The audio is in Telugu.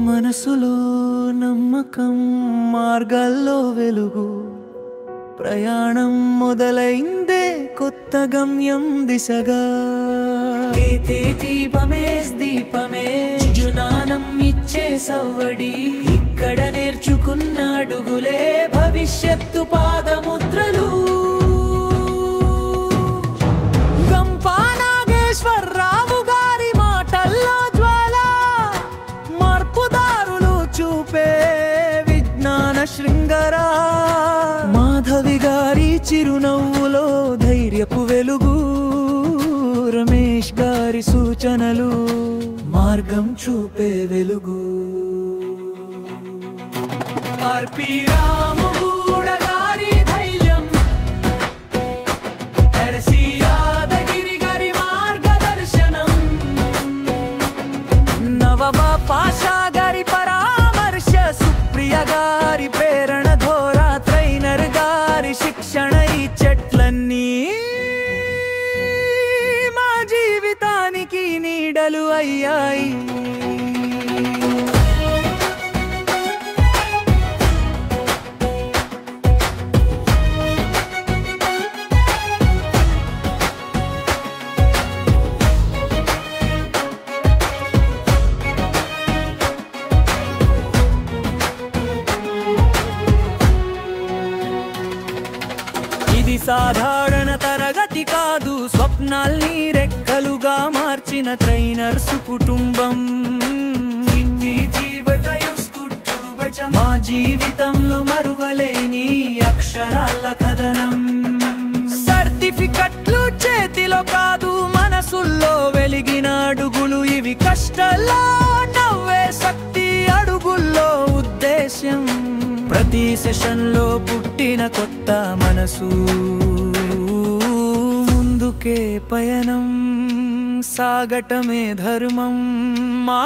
మనసులో నమ్మకం మార్గాల్లో వెలుగు ప్రయాణం మొదలైందే కొత్త గమ్యం దిశగా దీపమే దీపమే జ్ఞానం ఇచ్చే సవ్వడి ఇక్కడ నేర్చుకున్న అడుగులే భవిష్యత్తు పాదముద్రలు గంపానాగేశ్వరరావు గారి మాటల్లో జ్వాల మార్పుదారులు చూపే విజ్ఞాన శృంగార మాధవి గారి చిరునవ్వులో ధైర్యపు వెలుగు రమేష్ గారి సూచనలు మార్గం చూపే వెలుగు ఆర్పి రామగూడ గారి ధైర్యం ఎరసి యాదగిరి గారి మార్గదర్శనం నవమ పాషా గారి పరామర్శ సుప్రియ గారి ప్రేరణ ధోరా ట్రైనర్ గారి శిక్షణ ఈ చెట్లన్నీ మా జీవితానికి నీడలు అయ్యాయి ఇది సాధారణ తరగతి కాదు స్వప్నాల్ని రెక్కలుగా మార్చిన ట్రైనర్స్ కుటుంబం మా జీవితంలో మరువలేని అక్షరాల కథనం సర్టిఫికెట్లు చేతిలో కాదు మనసుల్లో వెలిగిన అడుగులు ఇవి కష్టాల్లో నవ్వే శక్తి అడుగుల్లో ఉద్దేశ్యం ప్రతి సెషన్లో పుట్టిన కొత్త మనసు ముందుకే పయనం సాగటమే ధర్మం మా